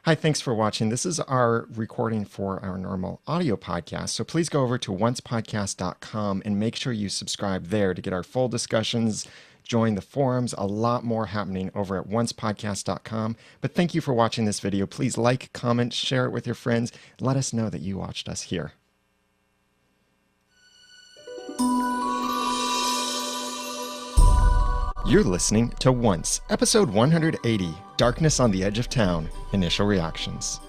Hi, thanks for watching. This is our recording for our normal audio podcast. So please go over to oncepodcast.com and make sure you subscribe there to get our full discussions, join the forums, a lot more happening over at oncepodcast.com. But thank you for watching this video. Please like, comment, share it with your friends. Let us know that you watched us here. You're listening to Once, episode 180, Darkness on the Edge of Town, Initial Reactions.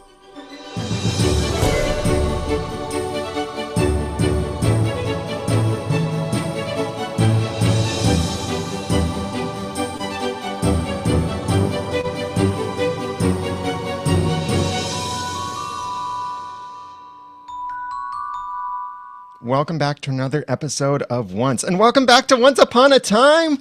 Welcome back to another episode of Once, and welcome back to Once Upon a Time!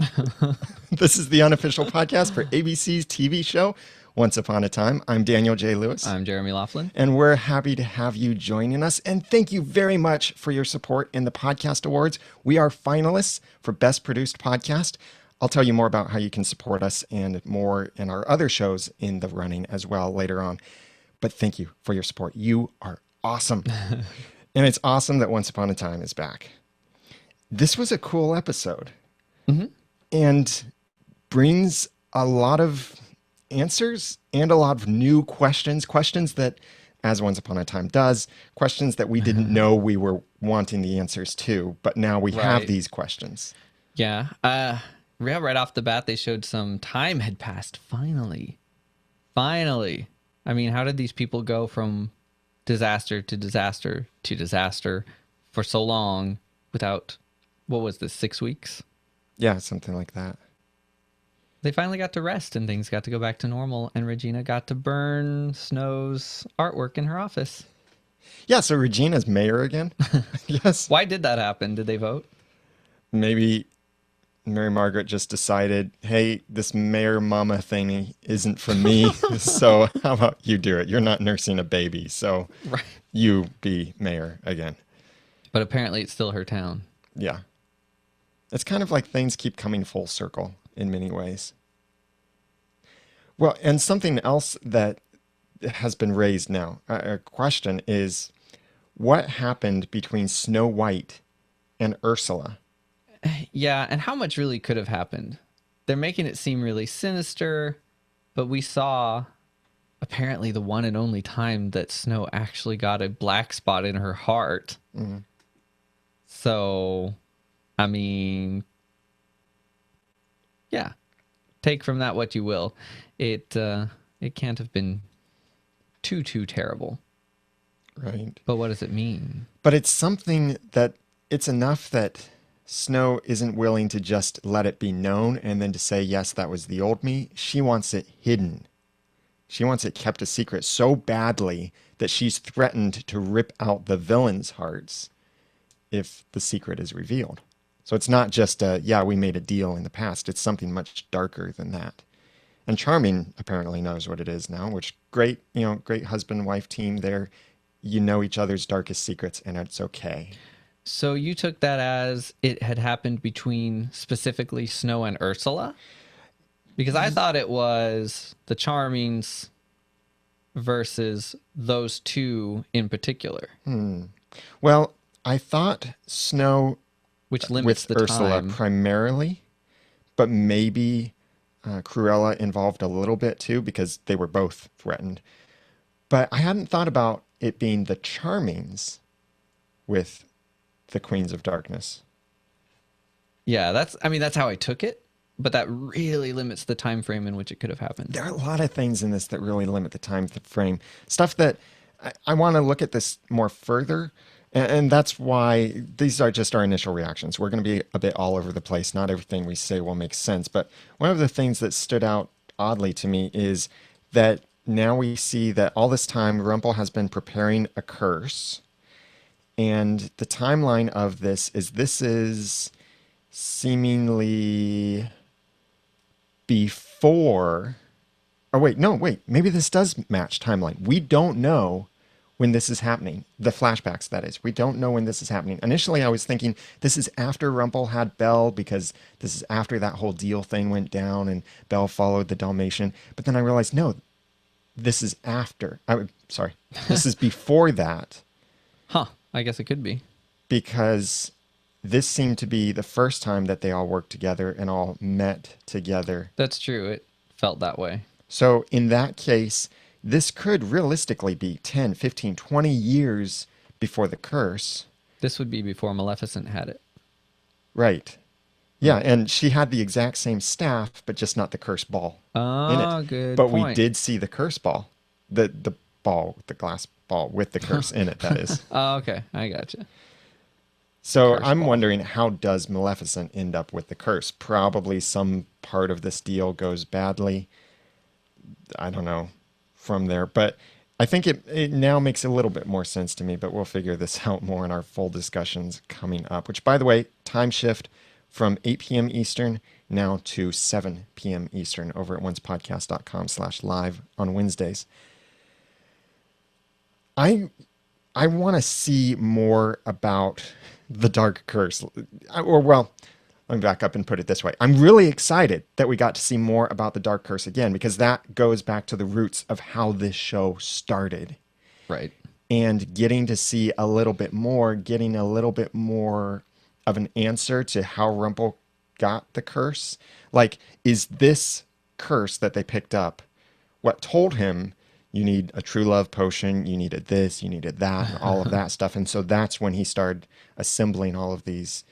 This is the unofficial podcast for ABC's TV show, Once Upon a Time. I'm Daniel J. Lewis. I'm Jeremy Laughlin. And we're happy to have you joining us. And thank you very much for your support in the Podcast Awards. We are finalists for Best Produced Podcast. I'll tell you more about how you can support us and more in our other shows in the running as well later on. But thank you for your support. You are awesome. And it's awesome that Once Upon a Time is back. This was a cool episode. And brings a lot of answers and a lot of new questions that, as Once Upon a Time does, questions that we didn't know we were wanting the answers to, but now we have these questions. Yeah. Right off the bat, they showed some time had passed. Finally. I mean, how did these people go from disaster to disaster to disaster for so long without, what was this, 6 weeks? Yeah, something like that. They finally got to rest and things got to go back to normal, and Regina got to burn Snow's artwork in her office. Yeah, so Regina's mayor again. Yes. Why did that happen? Did they vote? Maybe Mary Margaret just decided, hey, this mayor mama thingy isn't for me, so how about you do it? You're not nursing a baby, so you be mayor again. But apparently it's still her town. Yeah. It's kind of like things keep coming full circle in many ways. Well, and something else that has been raised now, a question is, what happened between Snow White and Ursula? Yeah, and how much really could have happened? They're making it seem really sinister, but we saw apparently the one and only time that Snow actually got a black spot in her heart. So, I mean, yeah, take from that what you will. It can't have been too terrible. Right. But what does it mean? But it's something that it's enough that Snow isn't willing to just let it be known and then to say, yes, that was the old me. She wants it hidden. She wants it kept a secret so badly that she's threatened to rip out the villains' hearts if the secret is revealed. So it's not just yeah, we made a deal in the past. It's something much darker than that. And Charming apparently knows what it is now, which great husband-wife team there. You know each other's darkest secrets, and it's okay. So you took that as it had happened between specifically Snow and Ursula? Because I thought it was the Charmings versus those two in particular. Well, I thought Snow which limits with the Ursula time. primarily, but maybe Cruella involved a little bit too because they were both threatened. But I hadn't thought about it being the Charmings with the Queens of Darkness. Yeah, that's how I took it, but that really limits the time frame in which it could have happened. There are a lot of things in this that really limit the time frame. Stuff that I want to look at this more further. And that's why these are just our initial reactions. We're going to be a bit all over the place. Not everything we say will make sense. But one of the things that stood out oddly to me is that now we see that all this time Rumpel has been preparing a curse. And the timeline of this is seemingly before... Oh, wait. Maybe this does match timeline. We don't know when this is happening. The flashbacks, that is. We don't know when this is happening. Initially, I was thinking this is after Rumpel had Belle because this is after that whole deal thing went down and Belle followed the Dalmatian. But then I realized, no, this is after. Sorry, this is before that, Huh. I guess it could be. because this seemed to be the first time that they all worked together and all met together. That's true. It felt that way. So in that case, this could realistically be 10, 15, 20 years before the curse. This would be before Maleficent had it. Right. Yeah, and she had the exact same staff, but just not the curse ball in Oh, it. good But we point. did see the curse ball, the ball, the glass ball with the curse in it. That is. Oh, okay. I gotcha. So Curse I'm ball. wondering, how does Maleficent end up with the curse? Probably some part of this deal goes badly. I don't know from there, but I think it now makes a little bit more sense to me, but we'll figure this out more in our full discussions coming up, which, by the way, time shift from 8 p.m. Eastern now to 7 p.m. Eastern over at oncepodcast.com/live on Wednesdays. I I want to see more about the Dark Curse. Or, well, let me back up and put it this way. I'm really excited that we got to see more about the Dark Curse again, because that goes back to the roots of how this show started. Right. And getting to see a little bit more, getting a little bit more of an answer to how Rumple got the curse. Like, is this curse that they picked up what told him you need a true love potion, you needed this, you needed that, and all of that stuff? And so that's when he started assembling all of these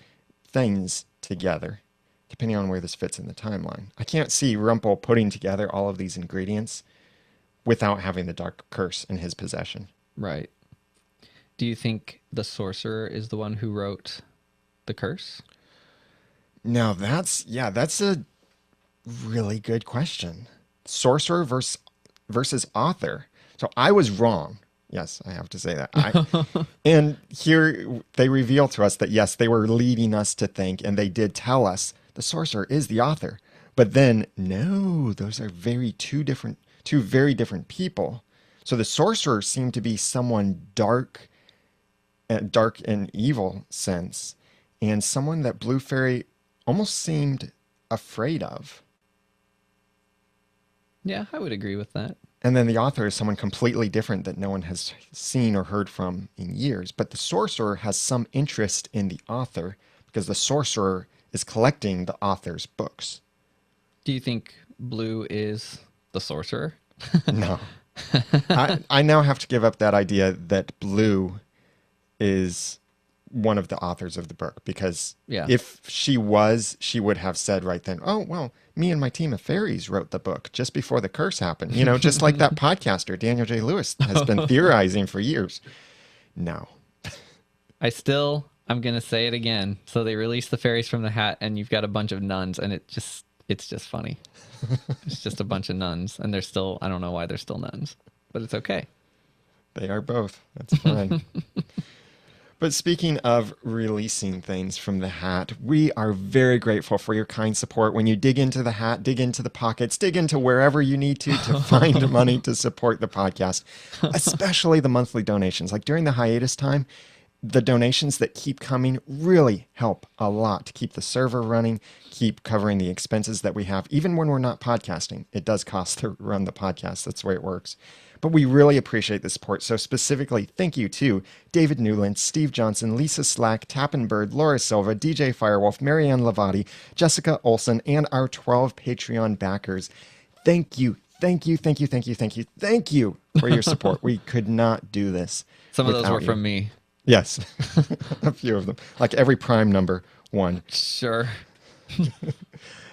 things together, depending on where this fits in the timeline. I can't see Rumple putting together all of these ingredients without having the Dark Curse in his possession. Right. Do you think the sorcerer is the one who wrote the curse? Now that's a really good question. Sorcerer versus author. So I was wrong. Yes, I have to say that. And here they reveal to us that yes, they were leading us to think, and they did tell us the sorcerer is the author. But then no, those are two very different people. So the sorcerer seemed to be someone dark and evil sense, and someone that Blue Fairy almost seemed afraid of. Yeah, I would agree with that. And then the author is someone completely different that no one has seen or heard from in years. But the sorcerer has some interest in the author because the sorcerer is collecting the author's books. Do you think Blue is the sorcerer? No. I now have to give up that idea that Blue is one of the authors of the book, because Yeah. if she was, she would have said right then, oh, well, me and my team of fairies wrote the book just before the curse happened. You know, just like that podcaster, Daniel J. Lewis, has been theorizing for years. No. I'm going to say it again. So they released the fairies from the hat and you've got a bunch of nuns and it's just funny. It's just a bunch of nuns and I don't know why they're still nuns, but it's okay. They are both. That's fine. But speaking of releasing things from the hat, we are very grateful for your kind support. When you dig into the hat, dig into the pockets, dig into wherever you need to find money to support the podcast, especially the monthly donations. Like during the hiatus time, the donations that keep coming really help a lot to keep the server running, keep covering the expenses that we have. Even when we're not podcasting, it does cost to run the podcast. That's the way it works. But we really appreciate the support. So specifically, thank you to David Newland, Steve Johnson, Lisa Slack, Tappin Bird, Laura Silva, DJ Firewolf, Marianne Lavati, Jessica Olson, and our 12 Patreon backers. Thank you, thank you, thank you, thank you, thank you, thank you for your support. We could not do this. Some of those were you. from me. Yes, a few of them. Like every prime number, one. Sure.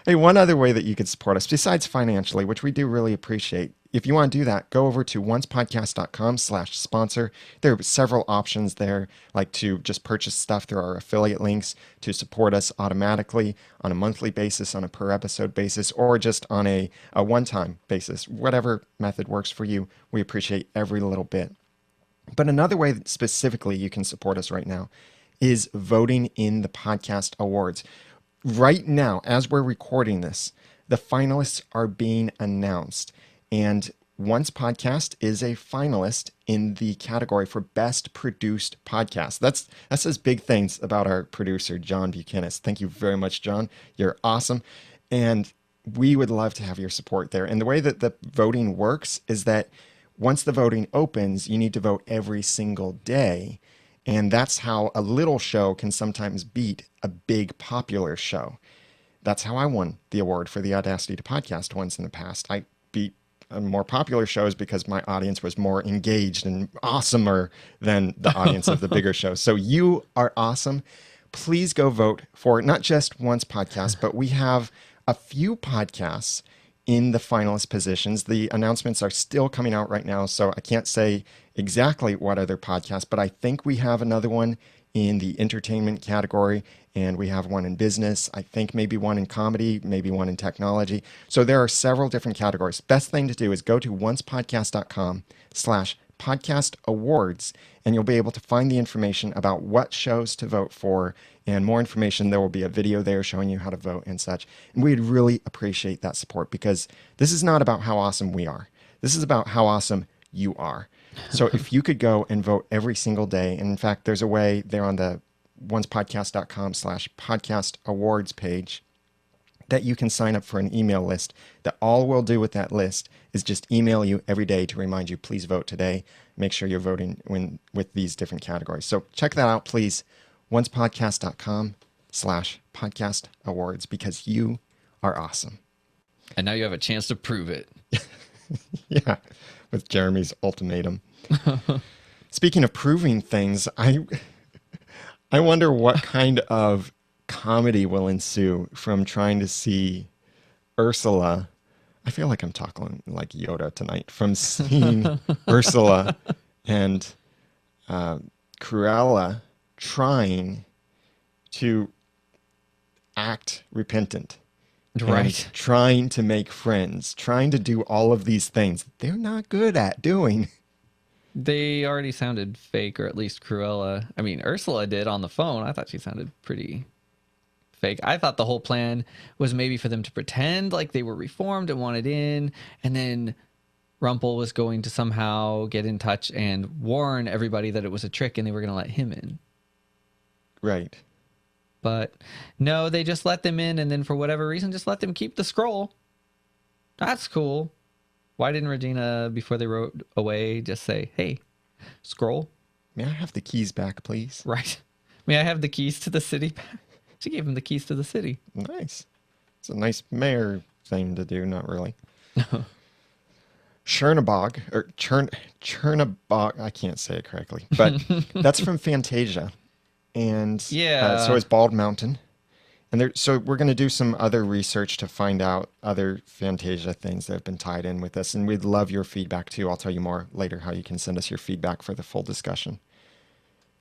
Hey, one other way that you could support us, besides financially, which we do really appreciate, if you want to do that, go over to oncepodcast.com/sponsor. There are several options there, like to just purchase stuff through our affiliate links, to support us automatically on a monthly basis, on a per episode basis, or just on a one-time basis. Whatever method works for you, we appreciate every little bit. But another way that specifically you can support us right now is voting in the podcast awards. Right now, as we're recording this, the finalists are being announced. And Once Podcast is a finalist in the category for Best Produced Podcast. That says big things about our producer, John Buchanan. Thank you very much, John. You're awesome. And we would love to have your support there. And the way that the voting works is that once the voting opens, you need to vote every single day. And that's how a little show can sometimes beat a big popular show. That's how I won the award for the Audacity to Podcast once in the past. I beat more popular shows because my audience was more engaged and awesomer than the audience of the bigger shows. So you are awesome. Please go vote for not just Once Podcast, but we have a few podcasts in the finalist positions. The announcements are still coming out right now, so I can't say exactly what other podcasts, but I think we have another one in the entertainment category, and we have one in business. I think maybe one in comedy, maybe one in technology. So there are several different categories. Best thing to do is go to oncepodcast.com/podcast awards, and you'll be able to find the information about what shows to vote for and more information. There will be a video there showing you how to vote and such. And we'd really appreciate that support, because this is not about how awesome we are. This is about how awesome you are. So if you could go and vote every single day, and in fact, there's a way there on the oncepodcast.com/podcast awards page that you can sign up for an email list, that all we'll do with that list is just email you every day to remind you, please vote today. Make sure you're voting with these different categories. So check that out, please. oncepodcast.com/podcast awards, because you are awesome. And now you have a chance to prove it. Yeah, with Jeremy's ultimatum. Speaking of proving things, I wonder what kind of comedy will ensue from trying to see Ursula. I feel like I'm talking like Yoda tonight. From seeing Ursula and Cruella trying to act repentant. Right. And trying to make friends, trying to do all of these things they're not good at doing. They already sounded fake, or at least Cruella. I mean, Ursula did on the phone. I thought she sounded pretty fake. I thought the whole plan was maybe for them to pretend like they were reformed and wanted in, and then Rumpel was going to somehow get in touch and warn everybody that it was a trick and they were going to let him in. Right. But no, they just let them in, and then for whatever reason, just let them keep the scroll. That's cool. Why didn't Regina, before they rode away, just say, hey, scroll? May I have the keys back, please? Right. May I have the keys to the city? She gave him the keys to the city. Nice. It's a nice mayor thing to do, not really. Chernabog, or Chernabog, I can't say it correctly, but that's from Fantasia. And Yeah. so is Bald Mountain. And so we're going to do some other research to find out other Fantasia things that have been tied in with this. And we'd love your feedback too. I'll tell you more later how you can send us your feedback for the full discussion.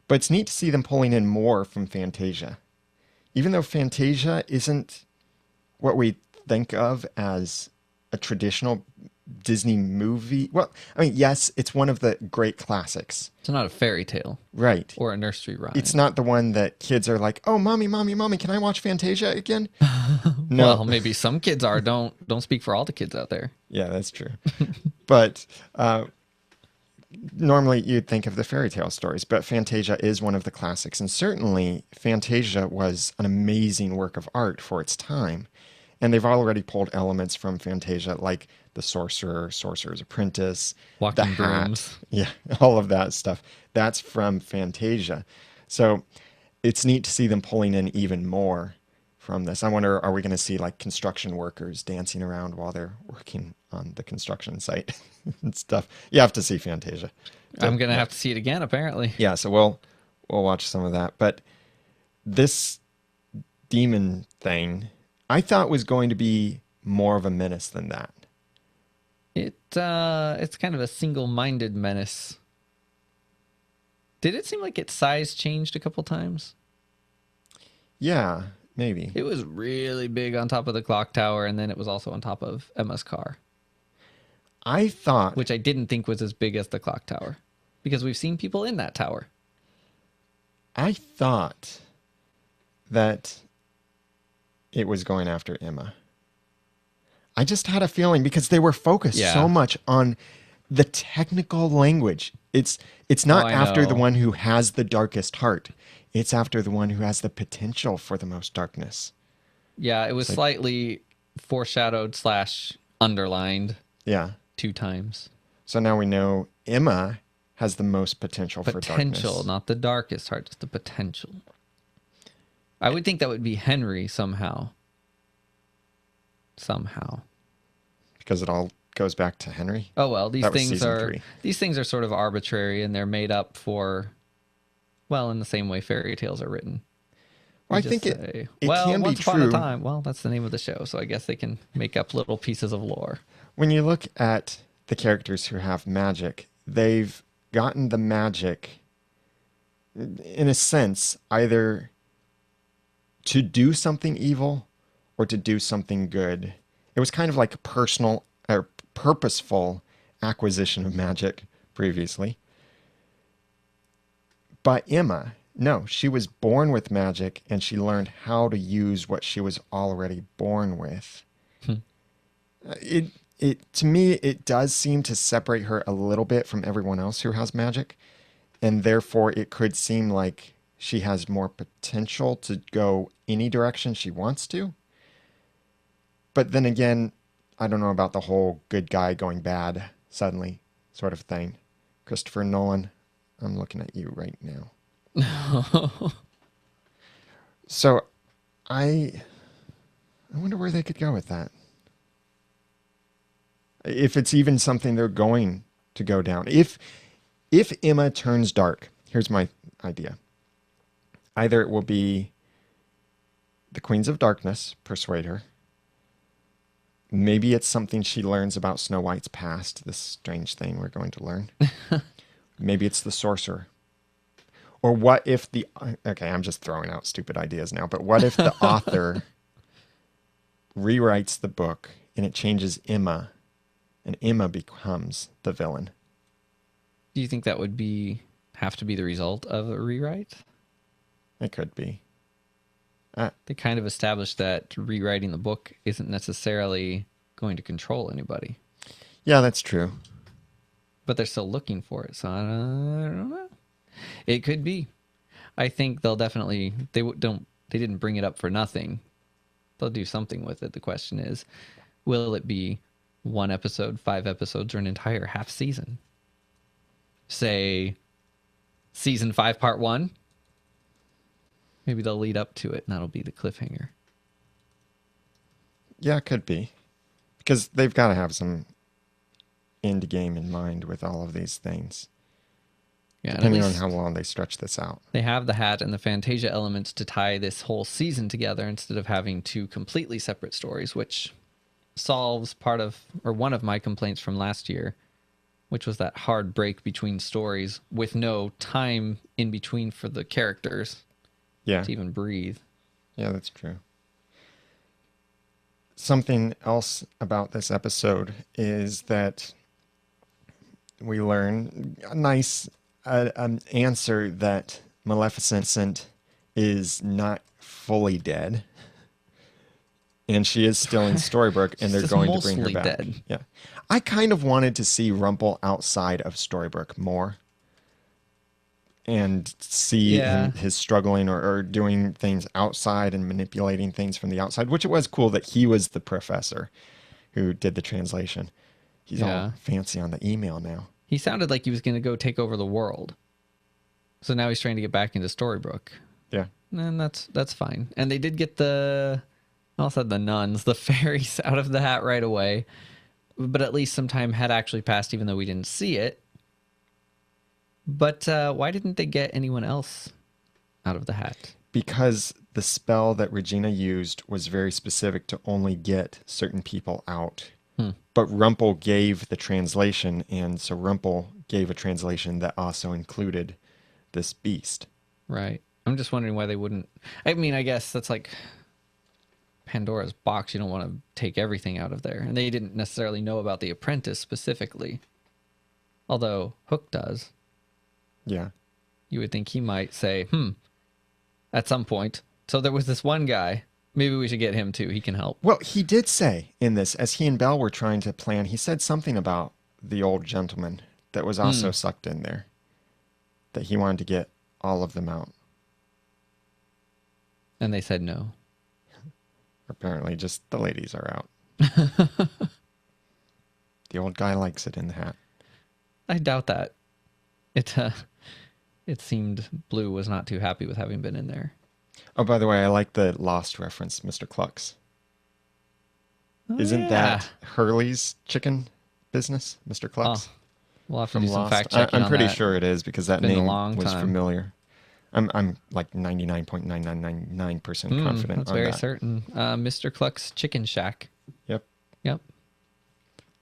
But it's neat to see them pulling in more from Fantasia. Even though Fantasia isn't what we think of as a traditional Disney movie. Well, I mean, yes, it's one of the great classics. It's not a fairy tale. Right. Or a nursery rhyme. It's not the one that kids are like, oh, mommy, can I watch Fantasia again? No. Well, maybe some kids are. Don't speak for all the kids out there. Yeah, that's true. But normally you'd think of the fairy tale stories, but Fantasia is one of the classics. And certainly Fantasia was an amazing work of art for its time. And they've already pulled elements from Fantasia, like the Sorcerer, Sorcerer's Apprentice, Walking the Hat. brooms. Yeah, all of that stuff. That's from Fantasia. So it's neat to see them pulling in even more from this. I wonder, are we going to see like construction workers dancing around while they're working on the construction site and stuff? You have to see Fantasia. I'm going to have to see it again, apparently. Yeah, so we'll watch some of that. But this demon thing, I thought was going to be more of a menace than that. It's kind of a single-minded menace. Did it seem like its size changed a couple times? Yeah, maybe. It was really big on top of the clock tower, and then it was also on top of Emma's car, I thought... which I didn't think was as big as the clock tower, because we've seen people in that tower. I thought that it was going after Emma. I just had a feeling, because they were focused so much on the technical language. It's not after the one who has the darkest heart. It's after the one who has the potential for the most darkness. Yeah, it was slightly foreshadowed / underlined Yeah. 2 times. So now we know Emma has the most potential for Potential, darkness. not the darkest heart, just the potential. I would think that would be Henry somehow. Somehow. Because it all goes back to Henry. Oh well, these That was things season are 3. these things are sort of arbitrary, and they're made up for, well, in the same way fairy tales are written. Well, You I just think say, it well, can be once upon a true. time. Well, that's the name of the show, so I guess they can make up little pieces of lore. When you look at the characters who have magic, they've gotten the magic, in a sense, either to do something evil or to do something good. It was kind of like a personal or purposeful acquisition of magic previously. But Emma, no, she was born with magic and she learned how to use what she was already born with. Hmm. It to me it does seem to separate her a little bit from everyone else who has magic, and therefore it could seem like she has more potential to go any direction she wants to. But then again, I don't know about the whole good guy going bad suddenly sort of thing. Christopher Nolan, I'm looking at you right now. So I wonder where they could go with that. If it's even something they're going to go down. If Emma turns dark, here's my idea. Either it will be the Queens of Darkness persuade her. Maybe it's something she learns about Snow White's past, this strange thing we're going to learn. Maybe it's the sorcerer. Or what if the... Okay, I'm just throwing out stupid ideas now, but what if the author rewrites the book and it changes Emma, and Emma becomes the villain? Do you think that would have to be the result of a rewrite? It could be. They kind of established that rewriting the book isn't necessarily going to control anybody. Yeah, that's true. But they're still looking for it, so I don't know. It could be. I think they'll definitely they didn't bring it up for nothing. They'll do something with it. The question is, will it be 1 episode, 5 episodes, or an entire half season? Say season 5 part 1. Maybe they'll lead up to it, and that'll be the cliffhanger. Yeah, it could be. Because they've got to have some end game in mind with all of these things. Yeah, depending on how long they stretch this out. They have the hat and the Fantasia elements to tie this whole season together instead of having 2 completely separate stories, which solves one of my complaints from last year, which was that hard break between stories with no time in between for the characters to even breathe. Yeah, that's true. Something else about this episode is that we learn a nice an answer that Maleficent is not fully dead. And she is still in Storybrooke, and they're going to bring her back. Dead. Yeah, I kind of wanted to see Rumple outside of Storybrooke more, and see his struggling or doing things outside and manipulating things from the outside. Which it was cool that he was the professor who did the translation. He's all fancy on the email now. He sounded like he was going to go take over the world. So now he's trying to get back into Storybrooke. Yeah, and that's fine. And they did get the nuns, the fairies out of the hat right away. But at least some time had actually passed, even though we didn't see it. But why didn't they get anyone else out of the hat? Because the spell that Regina used was very specific to only get certain people out. But Rumple gave the translation, and so Rumple gave a translation that also included this beast. Right. I'm just wondering why they wouldn't... I mean, I guess that's like Pandora's box. You don't want to take everything out of there. And they didn't necessarily know about the apprentice specifically. Although Hook does. Yeah. You would think he might say, at some point. So there was this one guy. Maybe we should get him too. He can help. Well, he did say in this, as he and Belle were trying to plan, he said something about the old gentleman that was also sucked in there. That he wanted to get all of them out. And they said no. Apparently, just the ladies are out. The old guy likes it in the hat. I doubt that. It seemed Blue was not too happy with having been in there. Oh, by the way, I like the Lost reference, Mr. Clucks. Oh, Isn't yeah. that Hurley's chicken business, Mr. Clucks? Oh, we'll have to From do some Lost. fact checking I'm on pretty that. sure it is because that Been a name long was time. familiar. I'm like 99.999% confident That's on very that. certain. Mr. Cluck's Chicken Shack. Yep. Yep.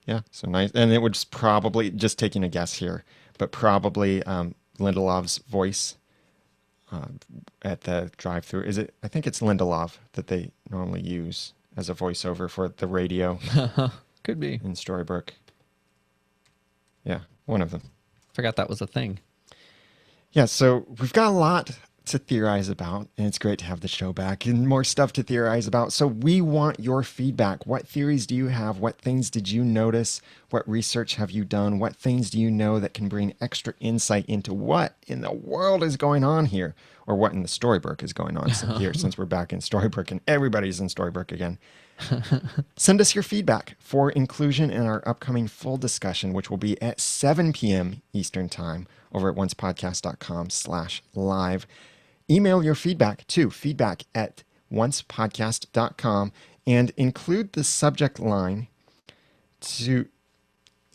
Yeah. So nice. And it was probably, just taking a guess here, but probably Lindelof's voice at the drive-through. Is it? I think it's Lindelof that they normally use as a voiceover for the radio Could be. in Storybrooke. Yeah, one of them. Forgot that was a thing. Yeah, so we've got a lot to theorize about, and it's great to have the show back and more stuff to theorize about. So we want your feedback. What theories do you have? What things did you notice? What research have you done? What things do you know that can bring extra insight into what in the world is going on here, or what in the Storybrooke is going on here, since we're back in Storybrooke and everybody's in Storybrooke again. Send us your feedback for inclusion in our upcoming full discussion, which will be at 7 p.m. Eastern Time over at oncepodcast.com/live. Email your feedback to feedback@oncepodcast.com and include the subject line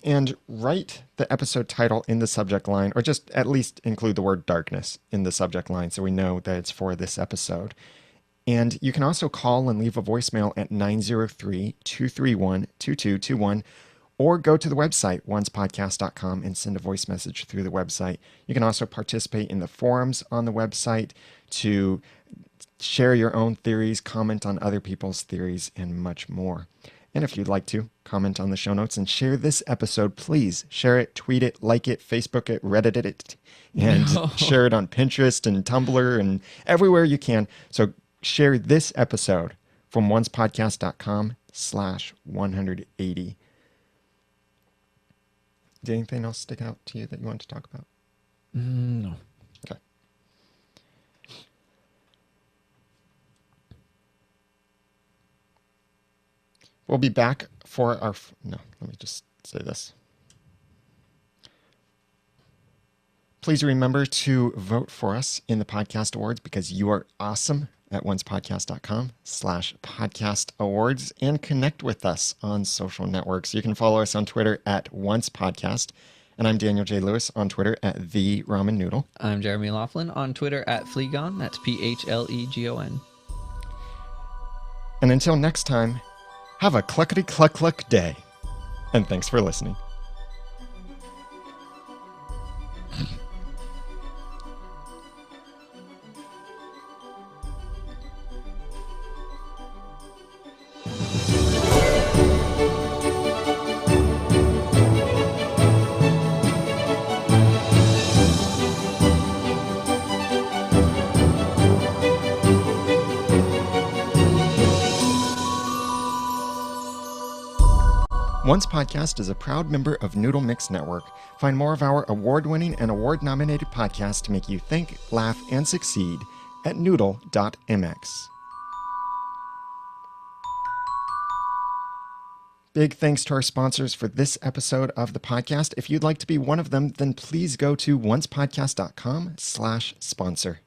and write the episode title in the subject line, or just at least include the word darkness in the subject line so we know that it's for this episode. And you can also call and leave a voicemail at 903-231-2221, or go to the website, oncepodcast.com, and send a voice message through the website. You can also participate in the forums on the website to share your own theories, comment on other people's theories, and much more. And if you'd like to, comment on the show notes and share this episode, please share it, tweet it, like it, Facebook it, Reddit it, and share it on Pinterest and Tumblr and everywhere you can. So share this episode from oncepodcast.com/180. Did anything else stick out to you that you want to talk about? No. Okay. We'll be back for our... No, let me just say this. Please remember to vote for us in the podcast awards because you are awesome at oncepodcast.com/podcast awards, and connect with us on social networks. You can follow us on Twitter at oncepodcast, and I'm Daniel J. Lewis on Twitter at the Ramen Noodle. I'm Jeremy Laughlin on Twitter at Phlegon. That's PHLEGON. And until next time, have a cluckety-cluck-cluck day. And thanks for listening. Once Podcast is a proud member of Noodle.mx Network. Find more of our award-winning and award-nominated podcasts to make you think, laugh, and succeed at Noodle.mx. Big thanks to our sponsors for this episode of the podcast. If you'd like to be one of them, then please go to oncepodcast.com/sponsor.